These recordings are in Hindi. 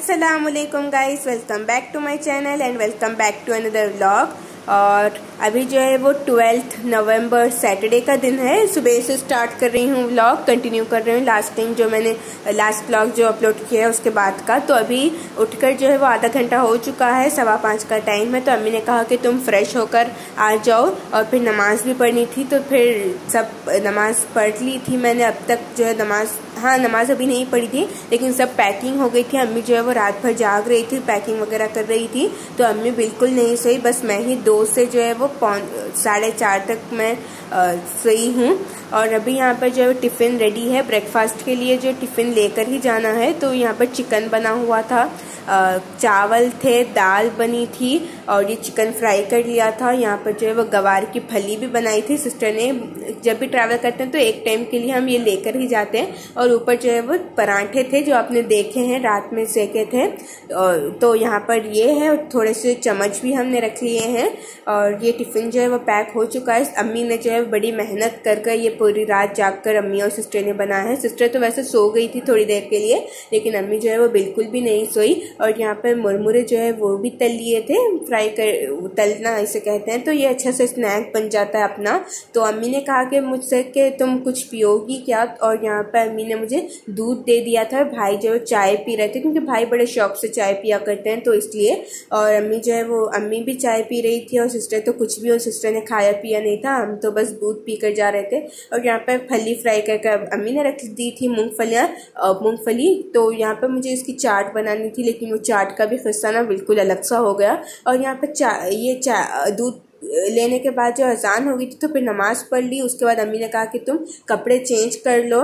अस्सलाम वालेकुम guys, welcome back to my channel and welcome back to another vlog. और अभी जो है वो 12 नवंबर सैटरडे का दिन है। सुबह से स्टार्ट कर रही हूँ व्लॉग, कंटिन्यू कर रही हूँ लास्ट टाइम जो मैंने लास्ट व्लॉग जो अपलोड किया है उसके बाद का। तो अभी उठकर जो है वो आधा घंटा हो चुका है, 5:15 का टाइम है। तो अम्मी ने कहा कि तुम फ्रेश होकर आ जाओ, और फिर नमाज भी पढ़नी थी। तो फिर सब नमाज पढ़ ली थी मैंने। अब तक जो है नमाज अभी नहीं पढ़ी थी, लेकिन सब पैकिंग हो गई थी। अम्मी जो है वो रात भर जाग रही थी, पैकिंग वगैरह कर रही थी। तो अम्मी बिल्कुल नहीं सोई, बस मैं ही 2 से जो है वो 4:30 तक मैं सोई हूँ। और अभी यहाँ पर जो है टिफ़िन रेडी है ब्रेकफास्ट के लिए, जो टिफ़िन लेकर ही जाना है। तो यहाँ पर चिकन बना हुआ था, चावल थे, दाल बनी थी और ये चिकन फ्राई कर लिया था। यहाँ पर जो है वो गवार की फली भी बनाई थी सिस्टर ने। जब भी ट्रैवल करते हैं तो एक टाइम के लिए हम ये लेकर ही जाते हैं। और ऊपर जो है वो पराठे थे जो आपने देखे हैं, रात में सेके थे। तो यहाँ पर ये है, और थोड़े से चम्मच भी हमने रख लिए हैं। और ये टिफ़िन जो है वो पैक हो चुका है। अम्मी ने जो है बड़ी मेहनत कर ये पूरी रात जागकर अम्मी और सिस्टर ने बनाया है। सिस्टर तो वैसे सो गई थी थोड़ी देर के लिए, लेकिन अम्मी जो है वो बिल्कुल भी नहीं सोई। और यहाँ पर मुरमुरे जो है वो भी तल लिए थे, फ्राई कर, तलना इसे कहते हैं। तो ये अच्छा सा स्नैक बन जाता है अपना। तो अम्मी ने कहा कि मुझसे कि तुम कुछ पियोगी क्या, और यहाँ पर अम्मी ने मुझे दूध दे दिया था। भाई जो है चाय पी रहे थे, क्योंकि भाई बड़े शौक से चाय पिया करते हैं, तो इसलिए। और अम्मी जो है वो अम्मी भी चाय पी रही थी, और सिस्टर तो कुछ भी, और सिस्टर ने खाया पिया नहीं था, हम तो बस दूध पी कर जा रहे थे। और यहाँ पर फली फ्राई करके अम्मी ने रख दी थी, मूंगफली। तो यहाँ पर मुझे इसकी चाट बनानी थी, लेकिन वो चाट का भी किस्सा ना बिल्कुल अलग सा हो गया। और यहाँ पर दूध लेने के बाद जो अजान हो गई थी, तो फिर नमाज पढ़ ली। उसके बाद अम्मी ने कहा कि तुम कपड़े चेंज कर लो।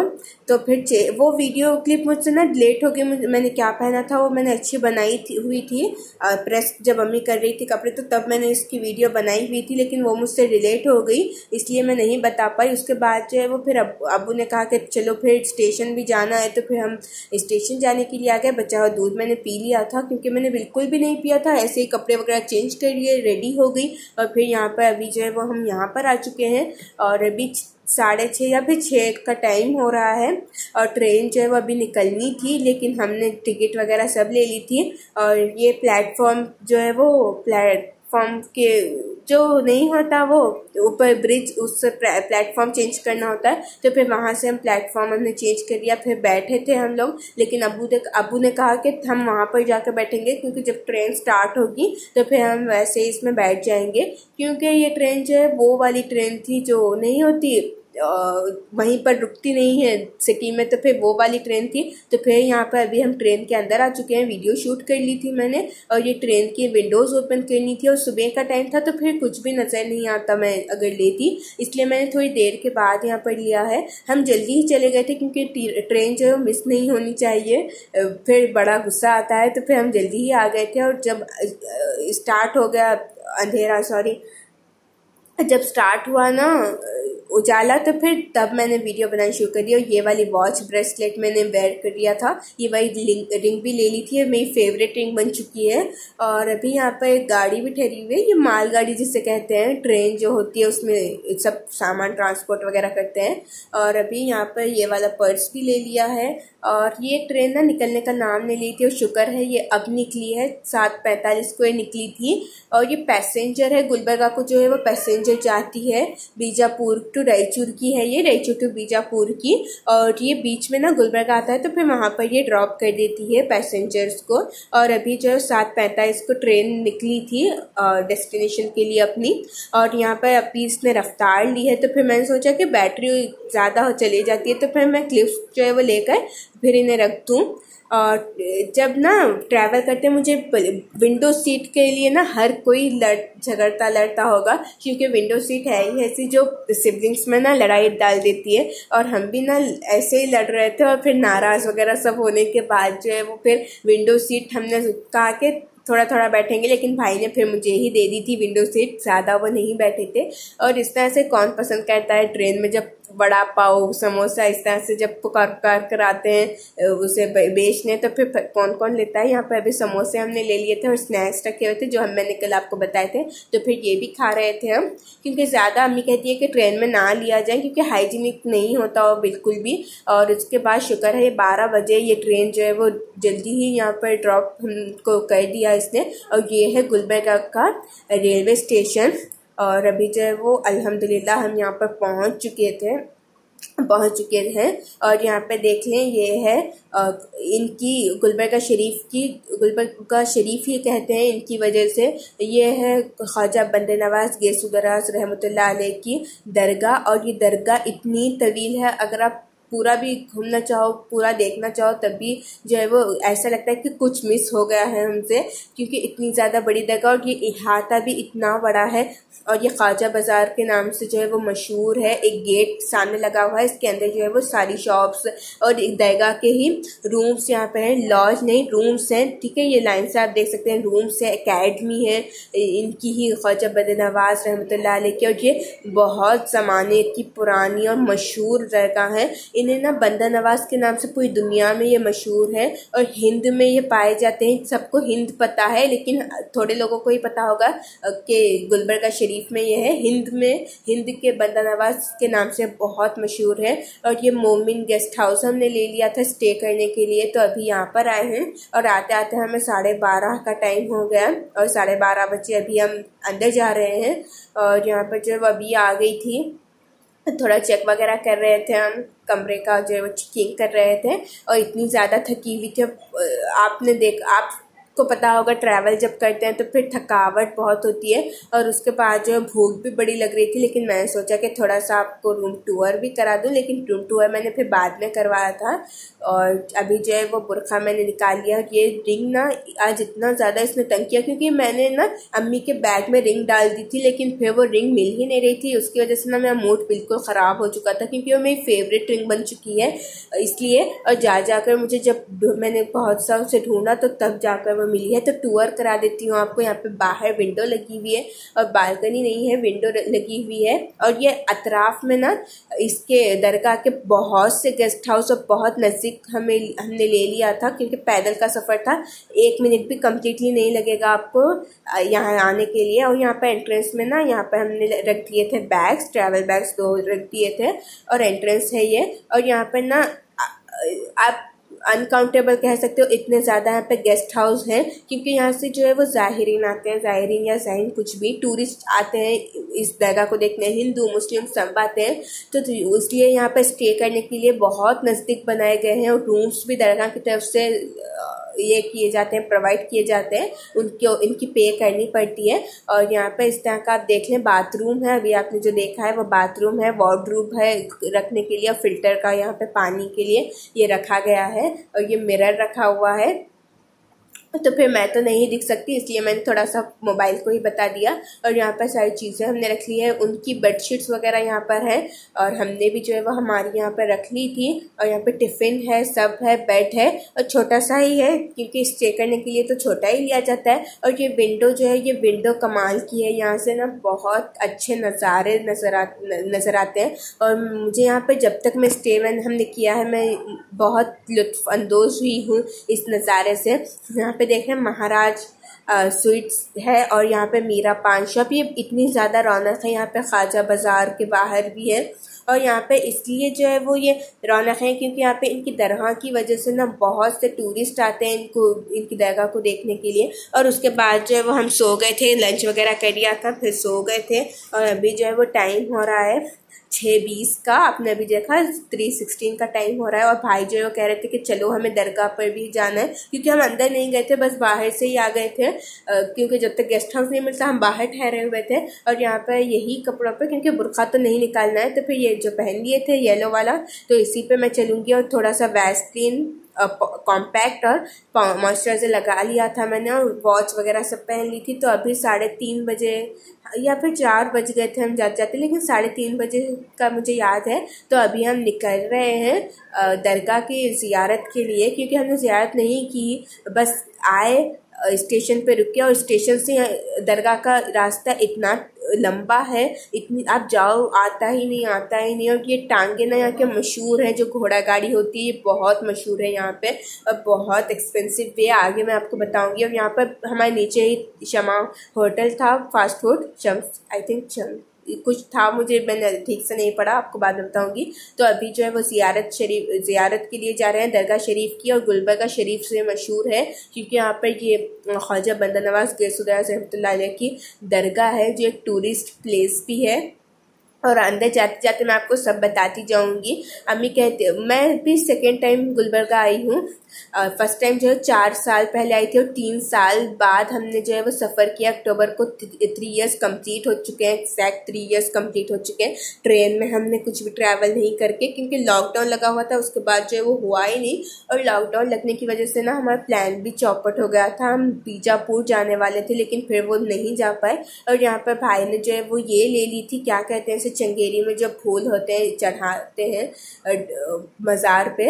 तो फिर वो वीडियो क्लिप मुझसे ना डिलीट हो गई। मैंने क्या पहना था वो मैंने अच्छी हुई थी प्रेस जब अम्मी कर रही थी कपड़े, तो तब मैंने इसकी वीडियो बनाई हुई थी, लेकिन वो मुझसे डिलीट हो गई, इसलिए मैं नहीं बता पाई। उसके बाद जो है वो फिर अब्बू ने कहा कि चलो फिर स्टेशन भी जाना है। तो फिर हम स्टेशन जाने के लिए आ गए। बचा हुआ दूध मैंने पी लिया था, क्योंकि मैंने बिल्कुल भी नहीं पिया था। ऐसे ही कपड़े वगैरह चेंज कर लिए, रेडी हो गई। और फिर यहाँ पर अभी जो है वो हम यहाँ पर आ चुके हैं, और अभी 6:30 या फिर 6 का टाइम हो रहा है। और ट्रेन जो है वो अभी निकलनी थी, लेकिन हमने टिकट वगैरह सब ले ली थी। और ये प्लेटफॉर्म जो है वो प्लेटफॉर्म के जो नहीं होता, वो ऊपर ब्रिज, उससे प्लेटफॉर्म चेंज करना होता है। तो फिर वहाँ से हम प्लेटफॉर्म हमने चेंज कर लिया। फिर बैठे थे हम लोग, लेकिन अब्बू ने कहा कि हम वहाँ पर जाकर बैठेंगे, क्योंकि जब ट्रेन स्टार्ट होगी तो फिर हम वैसे ही इसमें बैठ जाएंगे। क्योंकि ये ट्रेन जो है वो वाली ट्रेन थी जो नहीं होती, वहीं पर रुकती नहीं है सिटी में, तो फिर वो वाली ट्रेन थी। तो फिर यहाँ पर अभी हम ट्रेन के अंदर आ चुके हैं। वीडियो शूट कर ली थी मैंने, और ये ट्रेन की विंडोज़ ओपन करनी थी, और सुबह का टाइम था, तो फिर कुछ भी नज़र नहीं आता मैं अगर लेती, इसलिए मैंने थोड़ी देर के बाद यहाँ पर लिया है। हम जल्दी ही चले गए थे, क्योंकि ट्रेन जो है मिस नहीं होनी चाहिए, फिर बड़ा गुस्सा आता है। तो फिर हम जल्दी ही आ गए थे। और जब स्टार्ट हो गया अंधेरा, जब स्टार्ट हुआ ना उजाला, तो फिर तब मैंने वीडियो बनानी शुरू कर दी। और ये वाली वॉच ब्रेसलेट मैंने वेयर कर लिया था, ये वाली रिंग भी ले ली थी, मेरी फेवरेट रिंग बन चुकी है। और अभी यहाँ पर एक गाड़ी भी ठहरी हुई है, ये मालगाड़ी जिसे कहते हैं, ट्रेन जो होती है उसमें सब सामान ट्रांसपोर्ट वगैरह करते हैं। और अभी यहाँ पर ये वाला पर्स भी ले लिया है। और ये ट्रेन ना निकलने का नाम नहीं ली थी, और शुक्र है ये अब निकली है, 7:45 को ये निकली थी। और ये पैसेंजर है, गुलबर्गा को जो है वो पैसेंजर जाती है, बीजापुर टू रायचूर की है, ये रायचूर टू बीजापुर की। और ये बीच में ना गुलबर्गा आता है, तो फिर वहाँ पर ये ड्रॉप कर देती है पैसेंजर्स को। और अभी जो 7:45 को ट्रेन निकली थी डेस्टिनेशन के लिए अपनी। और यहाँ पर अभी इसने रफ्तार ली है, तो फिर मैंने सोचा कि बैटरी ज़्यादा चली जाती है, तो फिर मैं क्लिप्स जो है वो लेकर फिर इन्हें रख दूँ। और जब ना ट्रैवल करते मुझे विंडो सीट के लिए ना हर कोई लड़ता होगा, क्योंकि विंडो सीट है ही ऐसी जो सिबलिंग्स में ना लड़ाई डाल देती है। और हम भी ना ऐसे ही लड़ रहे थे, और फिर नाराज़ वगैरह सब होने के बाद जो है वो फिर विंडो सीट हमने कहा कि थोड़ा थोड़ा बैठेंगे, लेकिन भाई ने फिर मुझे ही दे दी थी विंडो सीट, ज़्यादा वो नहीं बैठे थे। और इस तरह से कौन पसंद करता है ट्रेन में जब वड़ा पाव समोसा इस तरह से जब पुकार पुकार कर आते हैं उसे बेचने, तो फिर कौन कौन लेता है। यहाँ पर अभी समोसे हमने ले लिए थे और स्नैक्स रखे हुए थे जो मैंने कल आपको बताए थे, तो फिर ये भी खा रहे थे हम, क्योंकि ज़्यादा अम्मी कहती है कि ट्रेन में ना लिया जाए क्योंकि हाइजीनिक नहीं होता वो बिल्कुल भी। और उसके बाद शुक्र है 12 बजे ये ट्रेन जो है वो जल्दी ही यहाँ पर ड्रॉप हमको कर दिया इसने। और ये है गुलबर्गा का रेलवे स्टेशन, और अभी जो है वो अल्हम्दुलिल्लाह हम यहाँ पर पहुँच चुके हैं। और यहाँ पे देख लें, ये है इनकी गुलबर्गा शरीफ ही कहते हैं इनकी वजह से। ये है ख्वाजा बंदे नवाज गैसुदराज रहमतुल्लाह अलैह की दरगाह, और ये दरगाह इतनी तवील है, अगर आप पूरा भी घूमना चाहो, पूरा देखना चाहो, तब भी जो है वो ऐसा लगता है कि कुछ मिस हो गया है हमसे, क्योंकि इतनी ज़्यादा बड़ी दरगाह और ये इहाता भी इतना बड़ा है। और ये ख्वाजा बाज़ार के नाम से जो है वो मशहूर है। एक गेट सामने लगा हुआ है, इसके अंदर जो है वो सारी शॉप्स और एक दरगाह के ही रूम्स यहाँ पे हैं, लॉज नहीं रूम्स हैं, ठीक है। ये लाइन से आप देख सकते हैं, रूम्स है, एकेडमी है इनकी ही ख्वाजा बंदे नवाज रहमतुल्लाह अलैह की। और ये बहुत ज़माने की पुरानी और मशहूर दरगाह है। इन्हें ना बंदा नवाज के नाम से पूरी दुनिया में ये मशहूर है, और हिंद में ये पाए जाते हैं। सबको हिंद पता है, लेकिन थोड़े लोगों को ही पता होगा कि गुलबर्गा शरीफ में ये है। हिंद के बंदा नवाज के नाम से बहुत मशहूर है। और ये मोमिन गेस्ट हाउस हमने ले लिया था स्टे करने के लिए, तो अभी यहाँ पर आए हैं। और आते आते हमें 12:30 का टाइम हो गया, और 12:30 बजे अभी हम अंदर जा रहे हैं। और यहाँ पर जब अभी आ गई थी, थोड़ा चेक वगैरह कर रहे थे हम, कमरे का जो है वो चेकिंग कर रहे थे। और इतनी ज़्यादा थकी हुई थी, आपको पता होगा ट्रैवल जब करते हैं तो फिर थकावट बहुत होती है, और उसके बाद जो है भूख भी बड़ी लग रही थी। लेकिन मैंने सोचा कि थोड़ा सा आपको रूम टूर भी करा दूं, लेकिन रूम टूर मैंने फिर बाद में करवाया था। और अभी जो है वो बुरखा मैंने निकाल लिया। ये रिंग ना आज इतना ज़्यादा इसने तंग किया, क्योंकि मैंने ना अम्मी के बैग में रिंग डाल दी थी, लेकिन फिर वो रिंग मिल ही नहीं रही थी। उसकी वजह से ना मेरा मूड बिल्कुल ख़राब हो चुका था, क्योंकि वो मेरी फेवरेट रिंग बन चुकी है इसलिए। और जाकर मुझे जब मैंने बहुत सा उसे ढूंढा तो तब जाकर वो मिली है। तो टूर करा देती हूँ आपको। यहाँ पे बाहर विंडो लगी हुई है, और बालकनी नहीं है, विंडो लगी हुई है। और ये अतराफ में ना इसके दरगाह के बहुत से गेस्ट हाउस और बहुत नज़दीक हमने ले लिया था, क्योंकि पैदल का सफ़र था। 1 मिनट भी कम्प्लीटली नहीं लगेगा आपको यहाँ आने के लिए। और यहाँ पे एंट्रेंस में ना, यहाँ पे हमने रख दिए थे बैग्स, ट्रैवल बैग्स 2 रख दिए थे, और एंट्रेंस है ये। और यहाँ पे ना आप अनकाउंटेबल कह सकते हो, इतने ज़्यादा यहाँ पे गेस्ट हाउस हैं, क्योंकि यहाँ से जो है वो ज़ाहिरीन आते हैं, ज़ाहिरीन या ज़ाहिन कुछ भी, टूरिस्ट आते हैं इस दरगाह को देखने, हिंदू मुस्लिम सब आते हैं। तो इसलिए यहाँ पे स्टे करने के लिए बहुत नज़दीक बनाए गए हैं, और रूम्स भी दरगाह की तरफ से ये किए जाते हैं, प्रोवाइड किए जाते हैं, इनकी पे करनी पड़ती है। और यहाँ पे इस तरह का आप देख लें, बाथरूम है, अभी आपने जो देखा है वो बाथरूम है, वार्डरोब है रखने के लिए, और फिल्टर का यहाँ पे पानी के लिए ये रखा गया है, और ये मिरर रखा हुआ है। तो फिर मैं तो नहीं दिख सकती, इसलिए मैंने थोड़ा सा मोबाइल को ही बता दिया। और यहाँ पर सारी चीज़ें हमने रख ली है, उनकी बेडशीट्स वगैरह यहाँ पर है, और हमने भी जो है वो हमारी यहाँ पर रख ली थी। और यहाँ पे टिफ़िन है, सब है, बेड है, और छोटा सा ही है, क्योंकि स्टे करने के लिए तो छोटा ही लिया जाता है। और ये विंडो जो है, ये विंडो कमाल की है, यहाँ से ना बहुत अच्छे नज़ारे नज़र आते हैं। और मुझे यहाँ पर जब तक मैं स्टे हमने किया है, मैं बहुत लुत्फ़अंदोज़ हुई हूँ इस नज़ारे से। यहाँ पे देखें महाराज स्वीट्स है, और यहाँ पे मीरा पान शॉप, ये इतनी ज़्यादा रौनक है यहाँ पे। ख्वाजा बाज़ार के बाहर भी है, और यहाँ पे इसलिए जो है वो ये रौनक है क्योंकि यहाँ पे इनकी दरगाह की वजह से ना बहुत से टूरिस्ट आते हैं इनकी दरगाह को देखने के लिए। और उसके बाद जो है वो हम सो गए थे, लंच वगैरह कर लिया था, फिर सो गए थे। और अभी जो है वो टाइम हो रहा है 6:20 का, आपने अभी देखा 3:16 का टाइम हो रहा है। और भाई जो है वो कह रहे थे कि चलो हमें दरगाह पर भी जाना है, क्योंकि हम अंदर नहीं गए थे, बस बाहर से ही आ गए थे, क्योंकि जब तक गेस्ट हाउस नहीं मिलता हम बाहर ठहरे हुए थे। और यहाँ पर यही कपड़ों पे, क्योंकि बुर्का तो नहीं निकालना है, तो फिर ये जो पहन लिए थे येलो वाला, तो इसी पे मैं चलूँगी। और थोड़ा सा वैसलीन कॉम्पैक्ट और मॉइस्चराइजर लगा लिया था मैंने, और वॉच वगैरह सब पहन ली थी। तो अभी 3:30 बजे या फिर 4 बज गए थे हम जाते, लेकिन 3:30 बजे का मुझे याद है। तो अभी हम निकल रहे हैं दरगाह की ज़ियारत के लिए, क्योंकि हमने ज़ियारत नहीं की, बस आए स्टेशन पे रुके और स्टेशन से दरगाह का रास्ता इतना लंबा है, इतनी आप जाओ आता ही नहीं। और ये टांगे ना यहाँ के मशहूर है, जो घोड़ा गाड़ी होती है ये बहुत मशहूर है यहाँ पे और बहुत एक्सपेंसिव भी है, आगे मैं आपको बताऊंगी। और यहाँ पर हमारे नीचे ही शमा होटल था, fast food Shams, I think कुछ था, मैंने ठीक से नहीं पढ़ा, आपको बाद में बताऊंगी। तो अभी जो है वो ज़ियारत के लिए जा रहे हैं दरगाह शरीफ की, और गुलबर्गा शरीफ से मशहूर है क्योंकि यहाँ पर ये ख्वाजा बंदा नवाज गैसुदास रहमतुल्लाह अलैह की दरगाह है, जो एक टूरिस्ट प्लेस भी है। और अंदर जाते जाते मैं आपको सब बताती जाऊंगी। अम्मी कहते, मैं भी सेकेंड टाइम गुलबर्गा आई हूँ। फर्स्ट टाइम जो है 4 साल पहले आई थी और 3 साल बाद हमने जो है वो सफ़र किया। अक्टूबर को 3 इयर्स कंप्लीट हो चुके हैं, एक्जैक्ट 3 इयर्स कंप्लीट हो चुके हैं। ट्रेन में हमने कुछ भी ट्रैवल नहीं करके, क्योंकि लॉकडाउन लगा हुआ था, उसके बाद जो है वो हुआ ही नहीं। और लॉकडाउन लगने की वजह से ना हमारा प्लान भी चौपट हो गया था। हम बीजापुर जाने वाले थे लेकिन फिर वो नहीं जा पाए। और यहाँ पर भाई ने जो है वो ये ले ली थी, क्या कहते हैं इसे, चंगेरी में जो फूल होते हैं चढ़ाते हैं मज़ार पे,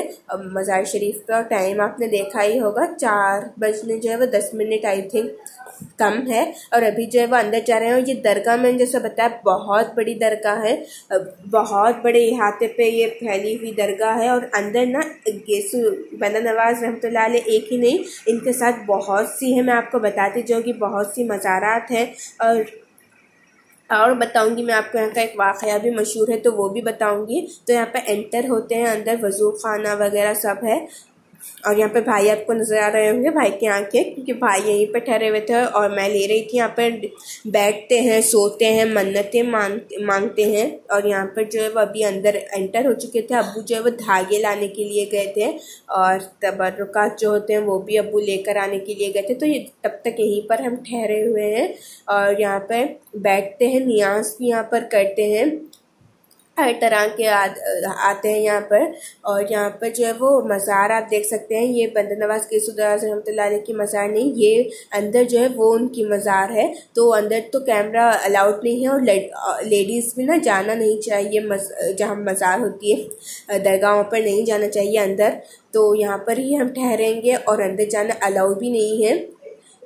मज़ार शरीफ पे। और टाइम आपने देखा ही होगा, 4 बजने जो है वो 10 मिनट आई थिंक कम है। और अभी जो है वो अंदर जा रहे हैं। और ये दरगाह मैंने जैसा बताया बहुत बड़ी दरगाह है, बहुत बड़े इहाते पे ये फैली हुई दरगाह है। और अंदर ना गैसू बंदा नवाज रहमतुल्लाह अलैह एक ही नहीं, इनके साथ बहुत सी है, मैं आपको बताती जाऊँ कि बहुत सी मज़ारात हैं। और बताऊंगी मैं आपको, यहाँ का एक वाक़या भी मशहूर है तो वो भी बताऊंगी। तो यहाँ पे एंटर होते हैं, अंदर वज़ू खाना वगैरह सब है। और यहाँ पे भाई आपको नज़र आ रहे होंगे, भाई की आंखें, क्योंकि भाई यहीं पे ठहरे हुए थे और मैं ले रही थी। यहाँ पर बैठते हैं, सोते हैं, मन्नतें मांगते हैं। और यहाँ पर जो है वो अभी अंदर एंटर हो चुके थे। अब्बू जो है वो धागे लाने के लिए गए थे और तबर्रुकात जो होते हैं वो भी अब्बू लेकर आने के लिए गए थे। तो ये तब तक यहीं पर हम ठहरे हुए हैं और यहाँ पर बैठते हैं, नियाज़ भी यहाँ पर करते हैं, हर तरह के आते हैं यहाँ पर। और यहाँ पर जो है वो मज़ार आप देख सकते हैं, ये बंदा नवाज गैसुदास रहमतुल्लाह अलैह की मज़ार नहीं, ये अंदर जो है वो उनकी मज़ार है। तो अंदर तो कैमरा अलाउड नहीं है और लेडीज़ भी ना जाना नहीं चाहिए, जहाँ मज़ार होती है दरगाहों पर नहीं जाना चाहिए अंदर। तो यहाँ पर ही हम ठहरेंगे और अंदर जाना अलाउ भी नहीं है।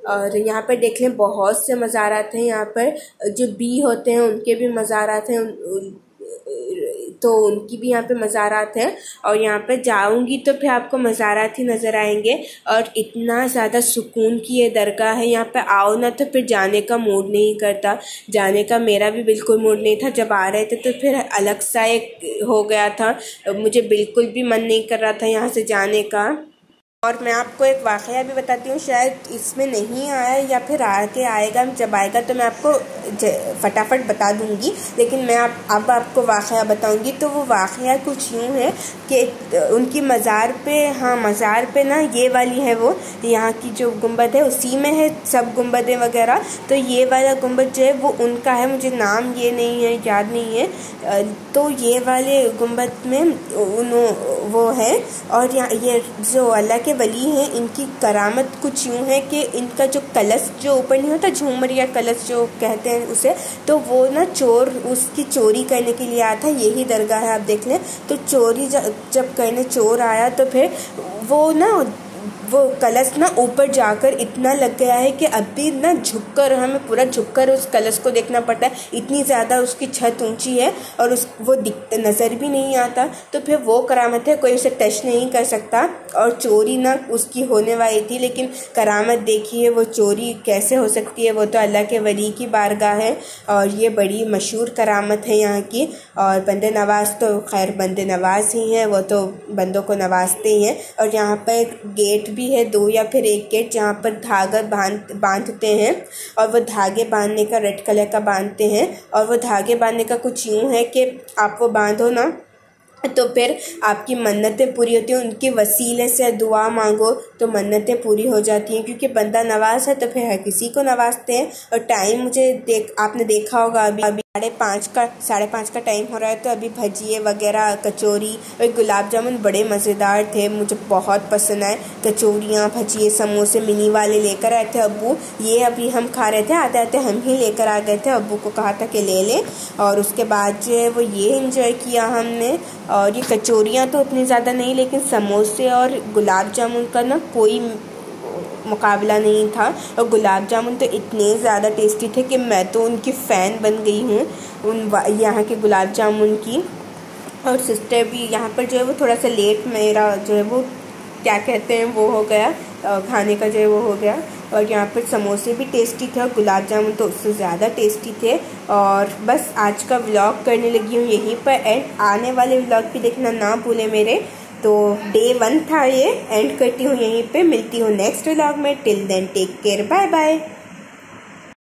और यहाँ पर देख लें बहुत से मज़ारात हैं, यहाँ पर जो बी होते हैं उनके भी मज़ारात हैं, तो उनकी भी यहाँ पे मज़ारात हैं। और यहाँ पे जाऊँगी तो फिर आपको मज़ारात ही नज़र आएंगे। और इतना ज़्यादा सुकून की ये दरगाह है, यहाँ पे आओ ना तो फिर जाने का मूड नहीं करता। जाने का मेरा भी बिल्कुल मूड नहीं था, जब आ रहे थे तो फिर अलग सा एक हो गया था, मुझे बिल्कुल भी मन नहीं कर रहा था यहाँ से जाने का। और मैं आपको एक वाक़या भी बताती हूँ, शायद इसमें नहीं आया या फिर आगे आएगा, जब आएगा तो मैं आपको फटाफट बता दूँगी। लेकिन मैं अब आपको वाक़या बताऊँगी। तो वो वाक़या कुछ यूँ है कि उनकी मज़ार पे, हाँ मज़ार पे ना ये वाली है वो, यहाँ की जो गुंबद है उसी में है सब गुंबदें वगैरह। तो ये वाला गुंबद जो है वो उनका है, मुझे नाम ये नहीं है, याद नहीं है। तो ये वाले गुंबद में वो है। और यहाँ ये जो अल्लाह के वली हैं, इनकी करामत कुछ यूँ है कि इनका जो कलश जो ऊपर नहीं होता, झूमर या कलश जो कहते हैं उसे, तो वो ना चोर उसकी चोरी करने के लिए आया था। यही दरगाह है, आप देख लें। तो चोरी जब करने चोर आया तो फिर वो कलश ना ऊपर जाकर इतना लग गया है कि अभी ना झुककर, हमें पूरा झुककर उस कलश को देखना पड़ता है, इतनी ज़्यादा उसकी छत ऊंची है और वो नज़र भी नहीं आता। तो फिर वो करामत है, कोई उसे टच नहीं कर सकता। और चोरी ना उसकी होने वाली थी, लेकिन करामत देखिए वो चोरी कैसे हो सकती है, वो तो अल्लाह के वली की बारगाह है। और ये बड़ी मशहूर करामत है यहाँ की। और बंदे नवाज तो खैर बंदे नवाज ही हैं, वो तो बंदों को नवाजते ही हैं। और यहाँ पर गेट भी है, 2 या फिर 1 गेट, जहाँ पर धागा बांधते हैं। और वो धागे बांधने का रेड कलर का बांधते हैं। और वो धागे बांधने का कुछ यूँ है कि आप वो बांधो ना तो फिर आपकी मन्नतें पूरी होती हैं, उनके वसीले से दुआ मांगो तो मन्नतें पूरी हो जाती हैं। क्योंकि बंदा नवाज है तो फिर हर किसी को नवाजते हैं। और टाइम आपने देखा होगा, अभी 5:30 का टाइम हो रहा है। तो अभी भजिए वगैरह, कचौरी और गुलाब जामुन बड़े मज़ेदार थे, मुझे बहुत पसंद आए। कचौरियाँ, भजिए, समोसे मिनी वाले लेकर आए थे अब्बू, ये अभी हम खा रहे थे। आते आते हम ही लेकर आ गए थे, अब्बू को कहा था कि ले लें। और उसके बाद जो है वो ये एंजॉय किया हमने। और ये कचौरियाँ तो उतनी ज़्यादा नहीं, लेकिन समोसे और गुलाब जामुन का ना कोई मुकाबला नहीं था। और गुलाब जामुन तो इतने ज़्यादा टेस्टी थे कि मैं तो उनकी फ़ैन बन गई हूँ यहाँ के गुलाब जामुन की। और सिस्टर भी यहाँ पर जो है वो थोड़ा सा लेट मेरा जो है वो क्या कहते हैं वो हो गया, खाने का जो है वो हो गया। और यहाँ पर समोसे भी टेस्टी थे और गुलाब जामुन तो उससे ज़्यादा टेस्टी थे। और बस आज का व्लॉग करने लगी हूँ यहीं पर एंड। आने वाले व्लॉग भी देखना ना भूले मेरे। तो डे 1 था ये, एंड करती हूँ यहीं पे। मिलती हूँ नेक्स्ट व्लॉग में। Till then take care, bye bye.